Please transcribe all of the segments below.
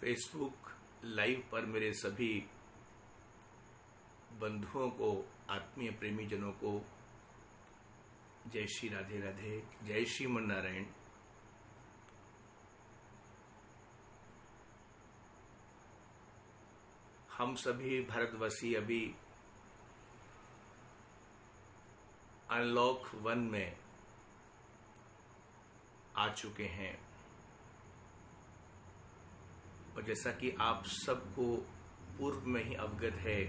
Facebook live पर मेरे सभी बंधुओं को, आत्मीय प्रेमी जनों को जय श्री राधे राधे, जय श्रीमन नारायण। हम सभी भारतवासी अभी अनलॉक 1 में आ चुके हैं और जैसा कि आप सबको पूर्व में ही अवगत है,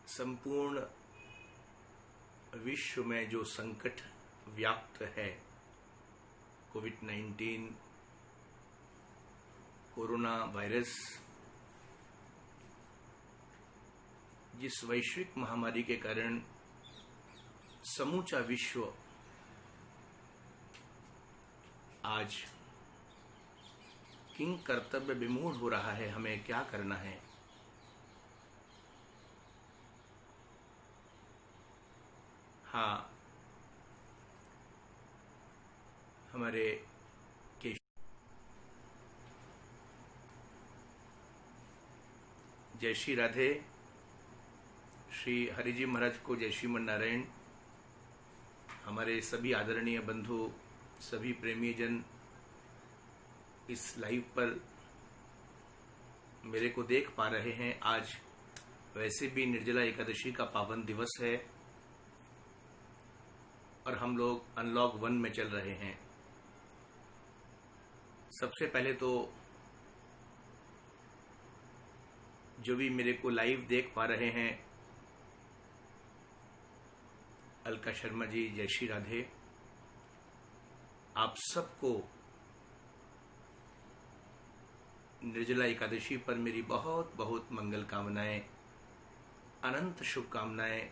संपूर्ण विश्व में जो संकट व्याप्त है, कोविड-19 कोरोना वायरस, जिस वैश्विक महामारी के कारण समूचा विश्व आज किंग कर्तव्य विमूढ़ हो रहा है। हमें क्या करना है? हाँ, हमारे जय श्री राधे, श्री हरिजी महाराज को जय श्रीमन नारायण। हमारे सभी आदरणीय बंधु, सभी प्रेमी जन इस लाइव पर मेरे को देख पा रहे हैं। आज वैसे भी निर्जला एकादशी का पावन दिवस है और हम लोग अनलॉक 1 में चल रहे हैं। सबसे पहले तो जो भी मेरे को लाइव देख पा रहे हैं, अलका शर्मा जी जय श्री राधे। आप सबको निर्जला एकादशी पर मेरी बहुत बहुत मंगल कामनाएं, अनंत शुभकामनाएं।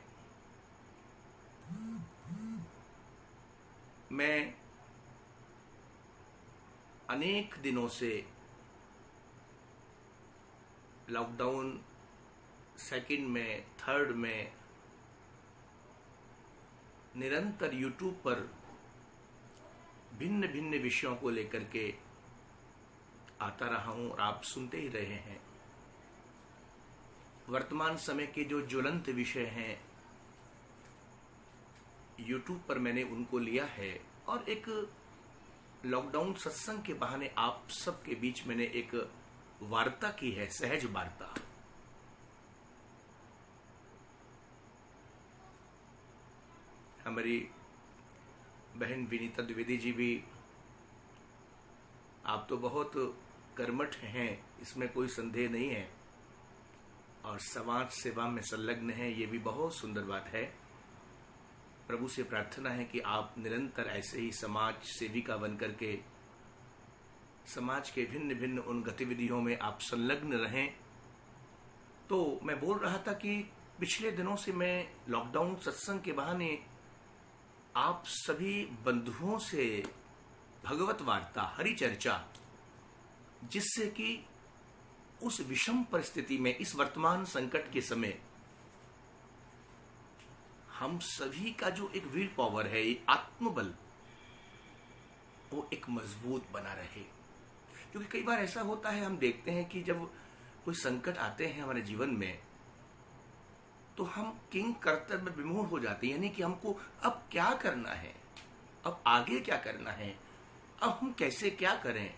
मैं अनेक दिनों से लॉकडाउन 2nd में, 3rd में निरंतर यूट्यूब पर भिन्न भिन्न विषयों को लेकर के आता रहा हूं और आप सुनते ही रहे हैं। वर्तमान समय के जो ज्वलंत विषय हैं, यूट्यूब पर मैंने उनको लिया है और एक लॉकडाउन सत्संग के बहाने आप सबके बीच मैंने एक वार्ता की है, सहज वार्ता। हमारी बहन विनीता द्विवेदी जी भी, आप तो बहुत कर्मठ हैं, इसमें कोई संदेह नहीं है, और समाज सेवा में संलग्न है, ये भी बहुत सुंदर बात है। प्रभु से प्रार्थना है कि आप निरंतर ऐसे ही समाज सेविका बन करके समाज के भिन्न भिन्न उन गतिविधियों में आप संलग्न रहें। तो मैं बोल रहा था कि पिछले दिनों से मैं लॉकडाउन सत्संग के बहाने आप सभी बंधुओं से भगवत वार्ता, हरि चर्चा, जिससे कि उस विषम परिस्थिति में, इस वर्तमान संकट के समय, हम सभी का जो एक विल पावर है, आत्मबल, वो एक मजबूत बना रहे। क्योंकि कई बार ऐसा होता है, हम देखते हैं कि जब कोई संकट आते हैं हमारे जीवन में, तो हम किंग कर्तव्य विमूढ़ हो जाते हैं। यानी कि हमको अब क्या करना है, अब आगे क्या करना है, अब हम कैसे क्या करें।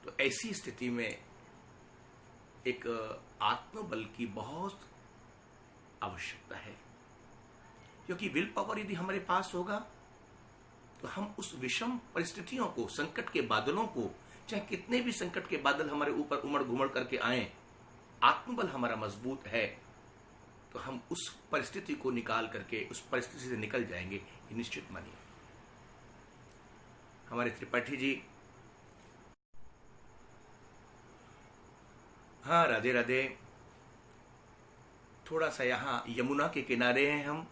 तो ऐसी स्थिति में एक आत्मबल की बहुत आवश्यकता है, क्योंकि विल पावर यदि हमारे पास होगा तो हम उस विषम परिस्थितियों को, संकट के बादलों को, चाहे कितने भी संकट के बादल हमारे ऊपर उमड़ घुमड़ करके आए, आत्मबल हमारा मजबूत है तो हम उस परिस्थिति को निकाल करके उस परिस्थिति से निकल जाएंगे, ये निश्चित मानिए। हमारे त्रिपाठी जी, हाँ राधे राधे। थोड़ा सा यहाँ यमुना के किनारे हैं हम,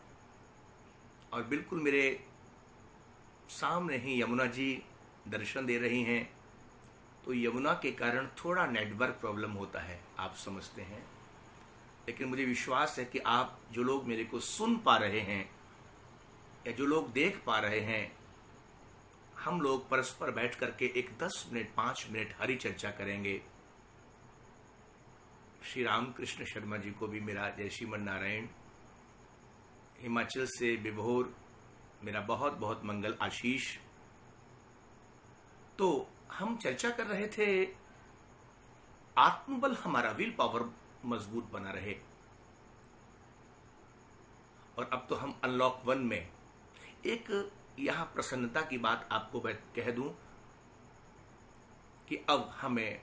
और बिल्कुल मेरे सामने ही यमुना जी दर्शन दे रही हैं। तो यमुना के कारण थोड़ा नेटवर्क प्रॉब्लम होता है, आप समझते हैं, लेकिन मुझे विश्वास है कि आप जो लोग मेरे को सुन पा रहे हैं या जो लोग देख पा रहे हैं, हम लोग परस्पर बैठ करके एक 10 मिनट 5 मिनट हरि चर्चा करेंगे। श्री रामकृष्ण शर्मा जी को भी मेरा जय श्रीमन नारायण। हिमाचल से विभोर मेरा बहुत बहुत मंगल आशीष। तो हम चर्चा कर रहे थे आत्मबल हमारा विल पावर मजबूत बना रहे। और अब तो हम अनलॉक 1 में एक यहां प्रसन्नता की बात आपको मैं कह दूं कि अब हमें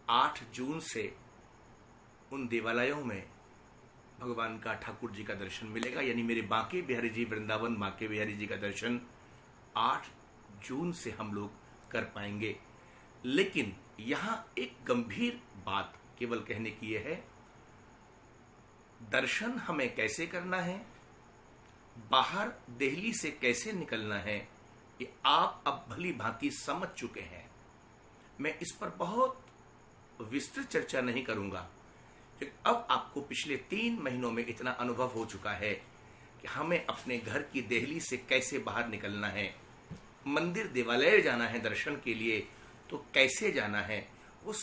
8 जून से उन देवालयों में भगवान का ठाकुर जी का दर्शन मिलेगा। यानी मेरे बांके बिहारी जी वृंदावन बांके बिहारी जी का दर्शन 8 जून से हम लोग कर पाएंगे। लेकिन यहां एक गंभीर बात केवल कहने की यह है, दर्शन हमें कैसे करना है, बाहर देहली से कैसे निकलना है, ये आप अब भली भांति समझ चुके हैं। मैं इस पर बहुत विस्तृत चर्चा नहीं करूंगा, क्योंकि अब आपको पिछले 3 महीनों में इतना अनुभव हो चुका है कि हमें अपने घर की देहली से कैसे बाहर निकलना है। मंदिर देवालय जाना है दर्शन के लिए तो कैसे जाना है, वो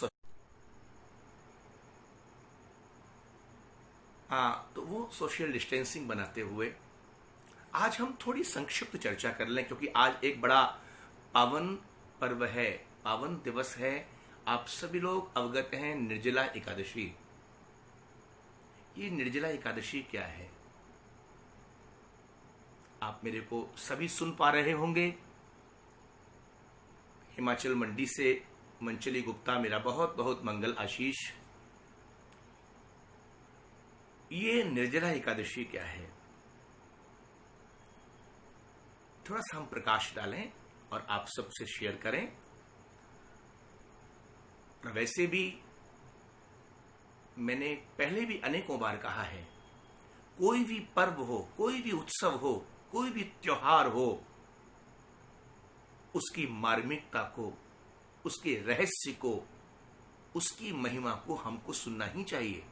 सोशल डिस्टेंसिंग बनाते हुए आज हम थोड़ी संक्षिप्त चर्चा कर लें, क्योंकि आज एक बड़ा पावन पर्व है, पावन दिवस है। आप सभी लोग अवगत हैं, निर्जला एकादशी। ये निर्जला एकादशी क्या है, आप मेरे को सभी सुन पा रहे होंगे। हिमाचल मंडी से मंचली गुप्ता मेरा बहुत बहुत मंगल आशीष। ये निर्जला एकादशी क्या है, थोड़ा सा हम प्रकाश डालें और आप सबसे शेयर करें। वैसे भी मैंने पहले भी अनेकों बार कहा है, कोई भी पर्व हो, कोई भी उत्सव हो, कोई भी त्योहार हो, उसकी मार्मिकता को, उसके रहस्य को, उसकी महिमा को हमको सुनना ही चाहिए।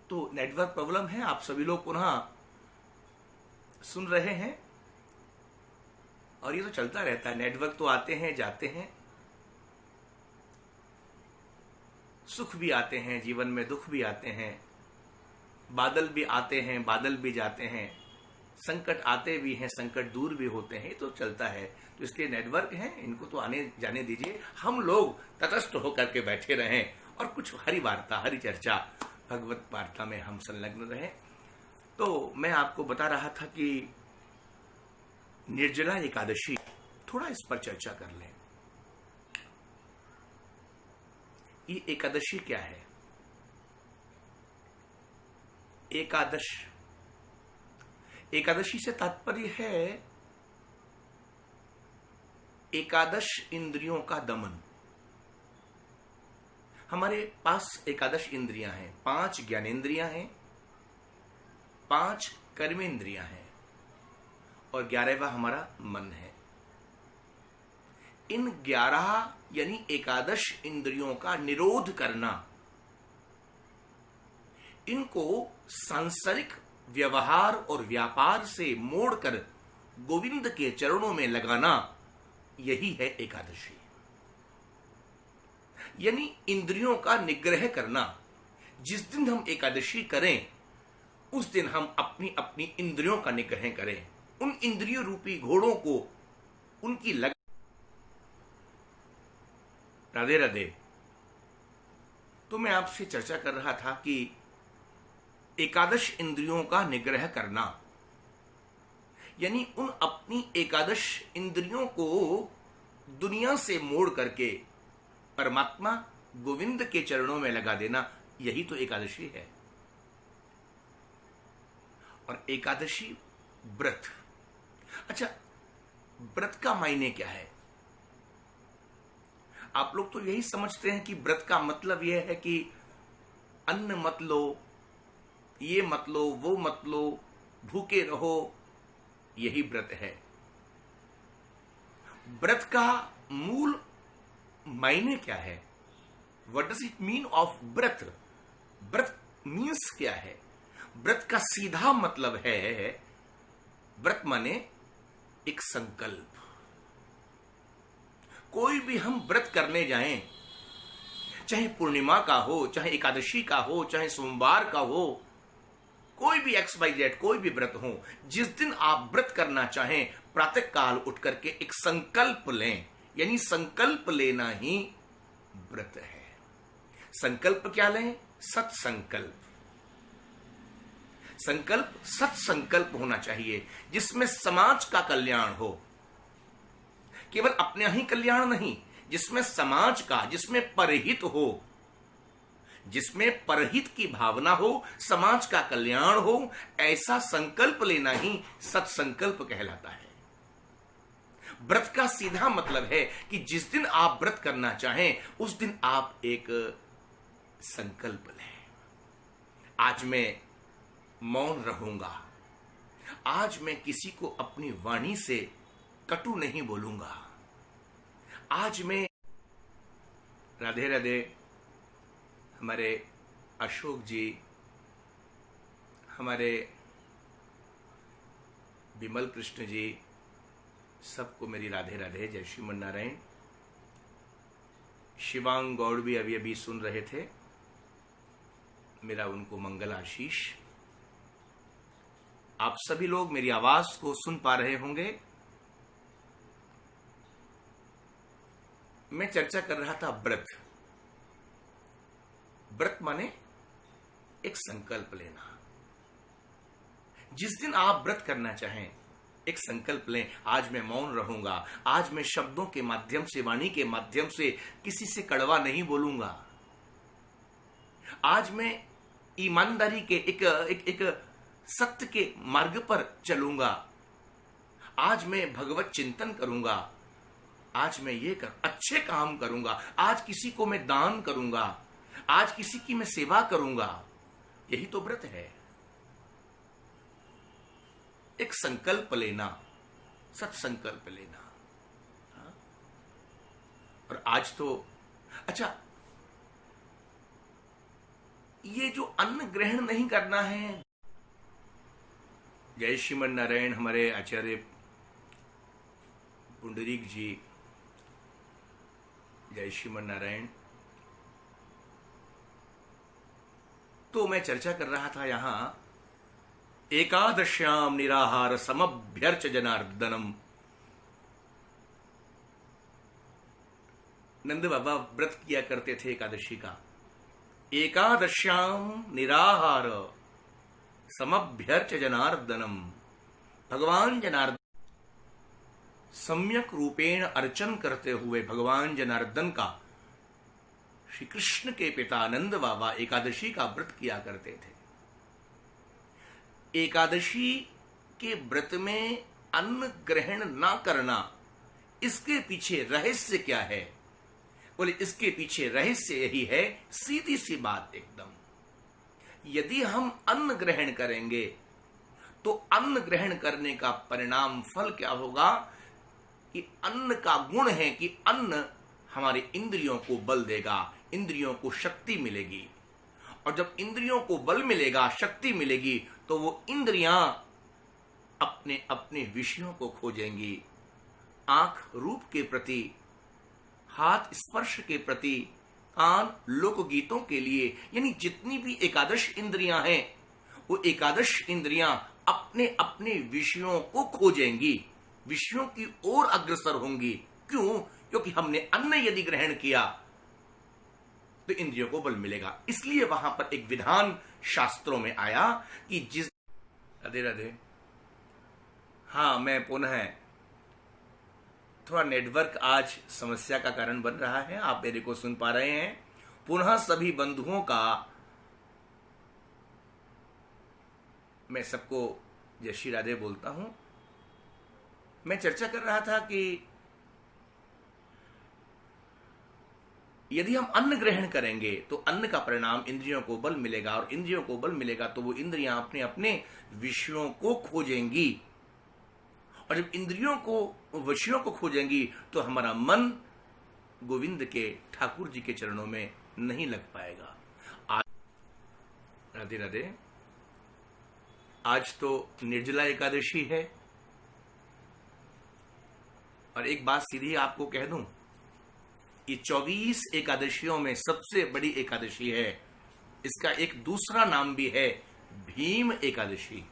तो नेटवर्क प्रॉब्लम है, आप सभी लोग पुनः सुन रहे हैं और ये तो चलता रहता है। नेटवर्क तो आते हैं जाते हैं, सुख भी आते हैं जीवन में, दुख भी आते हैं, बादल भी आते हैं बादल भी जाते हैं, संकट आते भी हैं संकट दूर भी होते हैं, तो चलता है। तो इसलिए नेटवर्क हैं, इनको तो आने जाने दीजिए, हम लोग तटस्थ होकर के बैठे रहें और कुछ हरि वार्ता हरि चर्चा भगवत वार्ता में हम संलग्न रहें। तो मैं आपको बता रहा था कि निर्जला एकादशी, थोड़ा इस पर चर्चा कर लें। ये एकादशी क्या है? एकादशी से तात्पर्य है एकादश इंद्रियों का दमन। हमारे पास एकादश इंद्रियां हैं, 5 ज्ञानेंद्रियां हैं, 5 कर्मेंद्रियां हैं और 11वां हमारा मन है। इन 11 यानी एकादश इंद्रियों का निरोध करना, इनको सांसारिक व्यवहार और व्यापार से मोड़कर गोविंद के चरणों में लगाना, यही है एकादशी। यानी इंद्रियों का निग्रह करना। जिस दिन हम एकादशी करें उस दिन हम अपनी अपनी इंद्रियों का निग्रह करें, उन इंद्रियों रूपी घोड़ों को उनकी लग। राधे राधे। तो मैं आपसे चर्चा कर रहा था कि एकादश इंद्रियों का निग्रह करना, यानी उन अपनी एकादश इंद्रियों को दुनिया से मोड़ करके परमात्मा गोविंद के चरणों में लगा देना, यही तो एकादशी है। और एकादशी व्रत। अच्छा, व्रत का मायने क्या है? आप लोग तो यही समझते हैं कि व्रत का मतलब यह है कि अन्न मत लो, ये मत लो, वो मत लो, भूखे रहो, यही व्रत है। व्रत का मूल मायने क्या है? What does it mean of व्रत? व्रत मीन्स क्या है? व्रत का सीधा मतलब है व्रत माने एक संकल्प। कोई भी हम व्रत करने जाएं, चाहे पूर्णिमा का हो, चाहे एकादशी का हो, चाहे सोमवार का हो, कोई भी XYZ कोई भी व्रत हो, जिस दिन आप व्रत करना चाहें प्रातः काल उठ करके एक संकल्प लें, यानी संकल्प लेना ही व्रत है। संकल्प क्या लें? सत्संकल्प। संकल्प सत्संकल्प होना चाहिए, जिसमें समाज का कल्याण हो, केवल अपने ही कल्याण नहीं, जिसमें समाज का, जिसमें परहित हो, जिसमें परहित की भावना हो, समाज का कल्याण हो, ऐसा संकल्प लेना ही सत्संकल्प कहलाता है। व्रत का सीधा मतलब है कि जिस दिन आप व्रत करना चाहें उस दिन आप एक संकल्प लें। आज मैं मौन रहूंगा, आज मैं किसी को अपनी वाणी से कटु नहीं बोलूंगा, आज मैं राधे राधे हमारे अशोक जी, हमारे विमल कृष्ण जी, सबको मेरी राधे राधे, जय श्रीमन नारायण। शिवांग गौड़ भी अभी अभी सुन रहे थे, मेरा उनको मंगल आशीष। आप सभी लोग मेरी आवाज को सुन पा रहे होंगे। मैं चर्चा कर रहा था व्रत। व्रत माने एक संकल्प लेना। जिस दिन आप व्रत करना चाहें एक संकल्प लें, आज मैं मौन रहूंगा, आज मैं शब्दों के माध्यम से, वाणी के माध्यम से किसी से कड़वा नहीं बोलूंगा, आज मैं ईमानदारी के एक सत्य के मार्ग पर चलूंगा, आज मैं भगवत चिंतन करूंगा, आज मैं ये अच्छे काम करूंगा, आज किसी को मैं दान करूंगा, आज किसी की मैं सेवा करूंगा। यही तो व्रत है, एक संकल्प लेना, सत्संकल्प लेना। हाँ? और आज तो अच्छा, ये जो अन्न ग्रहण नहीं करना है, जय श्रीमन नारायण हमारे आचार्य पुंडरीक जी, जय श्रीमन नारायण। तो मैं चर्चा कर रहा था यहां एकादश्याम निराहार समभ्यर्च जनार्दनम। नंद बाबा व्रत किया करते थे एकादशी का। एकादश्याम निराहार समभ्यर्च जनार्दनम। भगवान जनार्दन सम्यक रूपेण अर्चन करते हुए भगवान जनार्दन का, श्री कृष्ण के पिता नंद बाबा एकादशी का व्रत किया करते थे। एकादशी के व्रत में अन्न ग्रहण ना करना, इसके पीछे रहस्य क्या है? बोले इसके पीछे रहस्य यही है, सीधी सी बात एकदम। यदि हम अन्न ग्रहण करेंगे तो अन्न ग्रहण करने का परिणाम फल क्या होगा कि अन्न का गुण है कि अन्न हमारे इंद्रियों को बल देगा, इंद्रियों को शक्ति मिलेगी। और जब इंद्रियों को बल मिलेगा, शक्ति मिलेगी, तो वो इंद्रियां अपने अपने विषयों को खोजेंगी। आंख रूप के प्रति, हाथ स्पर्श के प्रति, कान लोकगीतों के लिए, यानी जितनी भी एकादश इंद्रियां हैं वो एकादश इंद्रियां अपने अपने विषयों को खोजेंगी, विषयों की ओर अग्रसर होंगी। क्यों? क्योंकि हमने अन्न यदि ग्रहण किया तो इंद्रियों को बल मिलेगा। इसलिए वहां पर एक विधान शास्त्रों में आया कि जिस राधे राधे। हाँ, मैं पुनः थोड़ा नेटवर्क आज समस्या का कारण बन रहा है, आप मेरे को सुन पा रहे हैं। पुनः सभी बंधुओं का मैं सबको जय श्री राधे बोलता हूं। मैं चर्चा कर रहा था कि यदि हम अन्न ग्रहण करेंगे तो अन्न का परिणाम इंद्रियों को बल मिलेगा, और इंद्रियों को बल मिलेगा तो वो इंद्रियां अपने अपने विषयों को खोजेंगी। और जब इंद्रियों को, विषयों को खोजेंगी तो हमारा मन गोविंद के, ठाकुर जी के चरणों में नहीं लग पाएगा। आज राधे राधे। आज तो निर्जला एकादशी है, और एक बात सीधी आपको कह दूं, ये 24 एकादशियों में सबसे बड़ी एकादशी है। इसका एक दूसरा नाम भी है भीम एकादशी।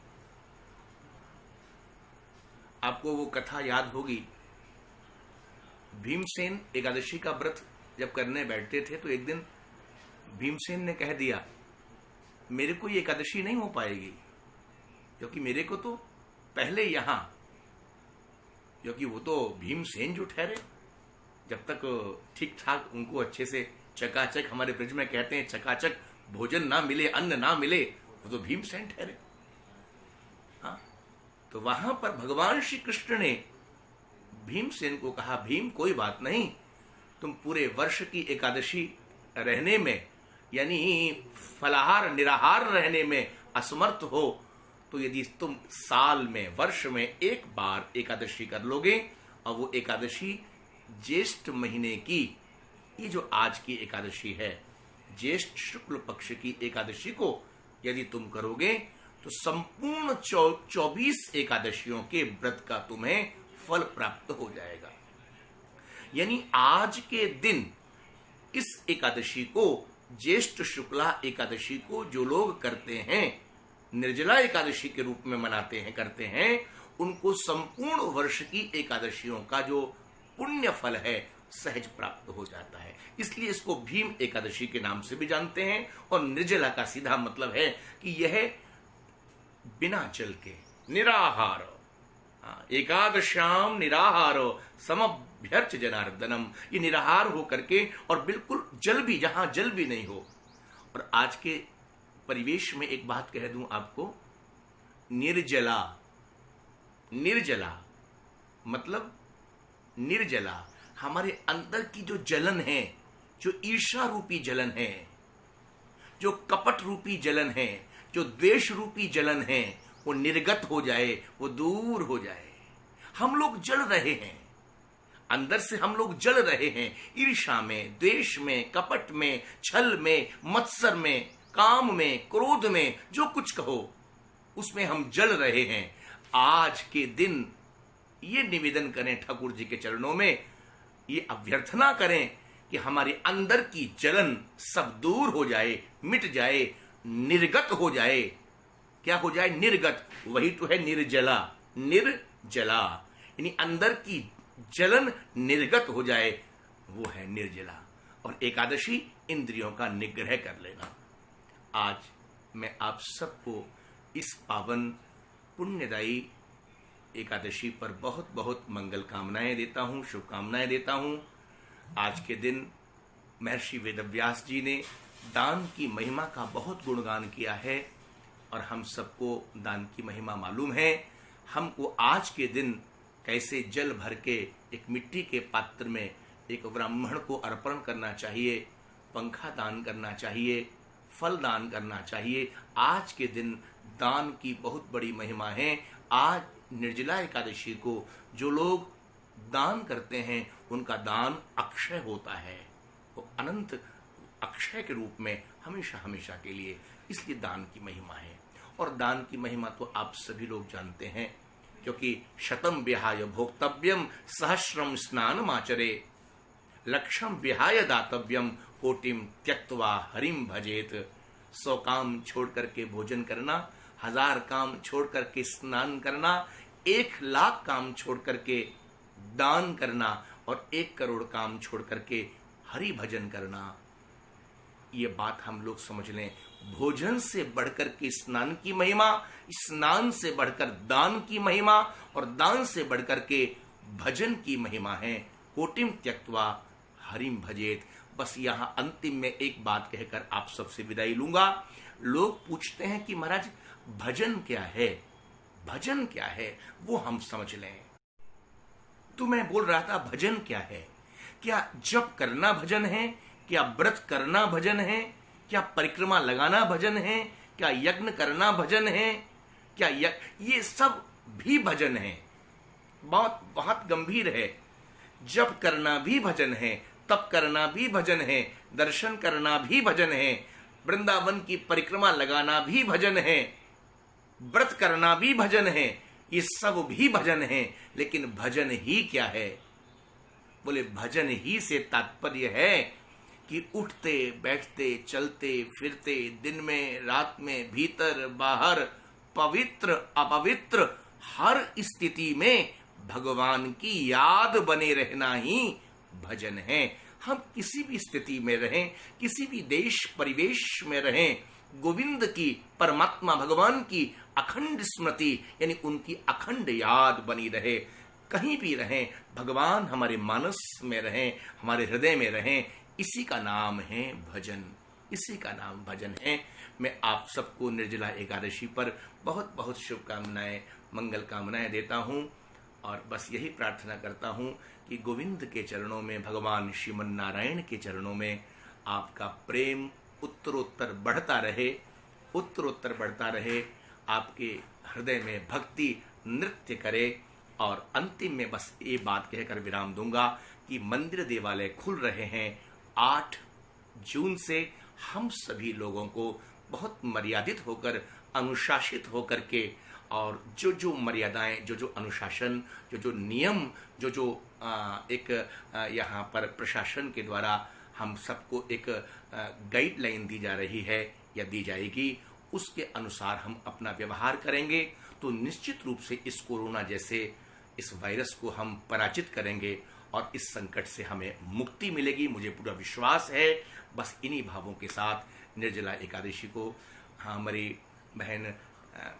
आपको वो कथा याद होगी, भीमसेन एकादशी का व्रत जब करने बैठते थे तो एक दिन भीमसेन ने कह दिया, मेरे को ये एकादशी नहीं हो पाएगी, क्योंकि मेरे को तो पहले यहां, क्योंकि वो तो भीमसेन जो ठहरे, जब तक ठीक ठाक उनको अच्छे से चकाचक, हमारे ब्रज में कहते हैं चकाचक भोजन ना मिले, अन्न ना मिले, वो तो भीमसेन ठहरे। हाँ, तो वहां पर भगवान श्री कृष्ण ने भीमसेन को कहा, भीम कोई बात नहीं, तुम पूरे वर्ष की एकादशी रहने में, यानी फलाहार निराहार रहने में असमर्थ हो, तो यदि तुम साल में, वर्ष में एक बार एकादशी कर लोगे, और वो एकादशी ज्येष्ठ महीने की, ये जो आज की एकादशी है, ज्येष्ठ शुक्ल पक्ष की एकादशी को यदि तुम करोगे तो संपूर्ण 24 एकादशियों के व्रत का तुम्हें फल प्राप्त हो जाएगा। यानी आज के दिन इस एकादशी को, ज्येष्ठ शुक्ला एकादशी को जो लोग करते हैं, निर्जला एकादशी के रूप में मनाते हैं, करते हैं, उनको संपूर्ण वर्ष की एकादशियों का जो पुण्य फल है सहज प्राप्त हो जाता है। इसलिए इसको भीम एकादशी के नाम से भी जानते हैं। और निर्जला का सीधा मतलब है कि यह बिना जल के निराहार, एकादश्याम निराहारो समभ्यर्च जनार्दनम, ये निराहार हो करके और बिल्कुल जल भी, जहां जल भी नहीं हो। और आज के परिवेश में एक बात कह दूं आपको, निर्जला, निर्जला मतलब निर्जला, हमारे अंदर की जो जलन है, जो ईर्ष्या रूपी जलन है, जो कपट रूपी जलन है, जो द्वेष रूपी जलन है, वो निर्गत हो जाए, वो दूर हो जाए। हम लोग जल रहे हैं, अंदर से हम लोग जल रहे हैं, ईर्ष्या में, द्वेष में, कपट में, छल में, मत्सर में, काम में, क्रोध में, जो कुछ कहो उसमें हम जल रहे हैं। आज के दिन ये निवेदन करें ठाकुर जी के चरणों में, ये अभ्यर्थना करें कि हमारे अंदर की जलन सब दूर हो जाए, मिट जाए, निर्गत हो जाए। क्या हो जाए? निर्गत। वही तो है निर्जला, निर्जला, यानी अंदर की जलन निर्गत हो जाए, वो है निर्जला। और एकादशी इंद्रियों का निग्रह कर लेना। आज मैं आप सबको इस पावन पुण्यदायी एकादशी पर बहुत बहुत मंगल कामनाएं देता हूं, शुभकामनाएं देता हूं। आज के दिन महर्षि वेदव्यास जी ने दान की महिमा का बहुत गुणगान किया है और हम सबको दान की महिमा मालूम है। हमको आज के दिन कैसे जल भर के एक मिट्टी के पात्र में एक ब्राह्मण को अर्पण करना चाहिए, पंखा दान करना चाहिए, फल दान करना चाहिए। आज के दिन दान की बहुत बड़ी महिमा है। आज निर्जला एकादशी को जो लोग दान करते हैं उनका दान अक्षय होता है, वो अनंत अक्षय के रूप में हमेशा हमेशा के लिए, इसलिए दान की महिमा है। और दान की महिमा तो आप सभी लोग जानते हैं, क्योंकि शतम विहाय भोक्तव्यम सहस्रम स्नानमाचरे, लक्षम विहाय दातव्यम कोटिम त्यक्त्वा हरिम भजेत। 100 काम छोड़ करके भोजन करना, 1000 काम छोड़ करके स्नान करना, 1,00,000 काम छोड़ करके दान करना और 1 करोड़ काम छोड़ करके हरि भजन करना। ये बात हम लोग समझ लें। भोजन से बढ़कर के स्नान की महिमा, स्नान से बढ़कर दान की महिमा और दान से बढ़कर के भजन की महिमा है। कोटिम त्यक्त्वा हरिम भजेत। बस यहां अंतिम में एक बात कहकर आप सबसे विदाई लूंगा। लोग पूछते हैं कि महाराज भजन क्या है, भजन क्या है, वो हम समझ लें। तो मैं बोल रहा था भजन क्या है। क्या जप करना भजन है? क्या व्रत करना भजन है? क्या परिक्रमा लगाना भजन है? क्या यज्ञ करना भजन है? क्या ये सब भी भजन है। बहुत बहुत गंभीर है। जप करना भी भजन है, तप करना भी भजन है, दर्शन करना भी भजन है, वृंदावन की परिक्रमा लगाना भी भजन है, व्रत करना भी भजन है, ये सब भी भजन है। लेकिन भजन ही क्या है? बोले भजन ही से तात्पर्य है कि उठते बैठते चलते फिरते दिन में रात में भीतर बाहर पवित्र अपवित्र हर स्थिति में भगवान की याद बने रहना ही भजन है। हम किसी भी स्थिति में रहें, किसी भी देश परिवेश में रहें, गोविंद की, परमात्मा भगवान की अखंड स्मृति यानी उनकी अखंड याद बनी रहे। कहीं भी रहें, भगवान हमारे मानस में रहें, हमारे हृदय में रहें, इसी का नाम है भजन, इसी का नाम भजन है। मैं आप सबको निर्जला एकादशी पर बहुत बहुत शुभकामनाएं, मंगल कामनाएं देता हूं और बस यही प्रार्थना करता हूं कि गोविंद के चरणों में, भगवान श्रीमन नारायण के चरणों में आपका प्रेम उत्तरोत्तर बढ़ता रहे, उत्तरोत्तर बढ़ता रहे, आपके हृदय में भक्ति नृत्य करे। और अंतिम में बस ये बात कहकर विराम दूंगा कि मंदिर देवालय खुल रहे हैं 8 जून से। हम सभी लोगों को बहुत मर्यादित होकर, अनुशासित होकर के, और जो जो मर्यादाएं, जो जो अनुशासन, जो जो नियम, जो जो एक यहाँ पर प्रशासन के द्वारा हम सबको एक गाइडलाइन दी जा रही है या दी जाएगी, उसके अनुसार हम अपना व्यवहार करेंगे तो निश्चित रूप से इस कोरोना जैसे इस वायरस को हम पराजित करेंगे और इस संकट से हमें मुक्ति मिलेगी, मुझे पूरा विश्वास है। बस इन्हीं भावों के साथ निर्जला एकादशी को, हाँ, हमारी बहन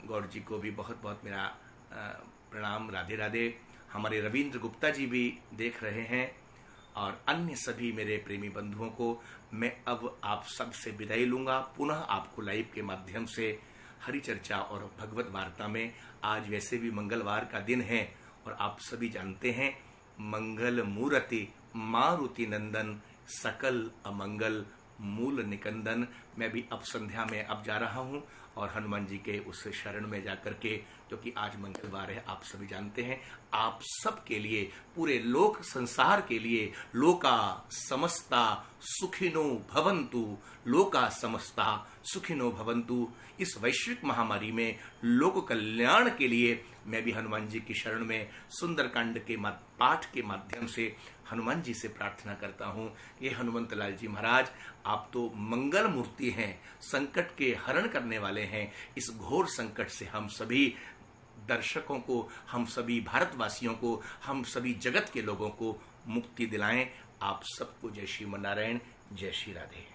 गौर जी को भी बहुत बहुत मेरा प्रणाम, राधे राधे। हमारे रविंद्र गुप्ता जी भी देख रहे हैं और अन्य सभी मेरे प्रेमी बंधुओं को मैं अब आप सब से विदाई लूंगा। पुनः आपको लाइव के माध्यम से हरि चर्चा और भगवत वार्ता में, आज वैसे भी मंगलवार का दिन है और आप सभी जानते हैं मंगल मूर्ति मारुति नंदन सकल अमंगल मूल निकंदन। मैं भी अब संध्या में अब जा रहा हूं और हनुमान जी के उस शरण में जाकर के, क्योंकि आज मंगलवार है, आप सभी जानते हैं, आप सब के लिए, पूरे लोक संसार के लिए, लोका समस्ता सुखिनो भवन्तु, लोका समस्ता सुखिनो भवन्तु। इस वैश्विक महामारी में लोक कल्याण के लिए मैं भी हनुमान जी की शरण में सुंदरकांड के पाठ के माध्यम से हनुमान जी से प्रार्थना करता हूं। ये हनुमंत लाल जी महाराज, आप तो मंगल मूर्ति हैं, संकट के हरण करने वाले हैं। इस घोर संकट से हम सभी दर्शकों को, हम सभी भारतवासियों को, हम सभी जगत के लोगों को मुक्ति दिलाएं। आप सबको जय श्री नारायण, जय श्री राधे।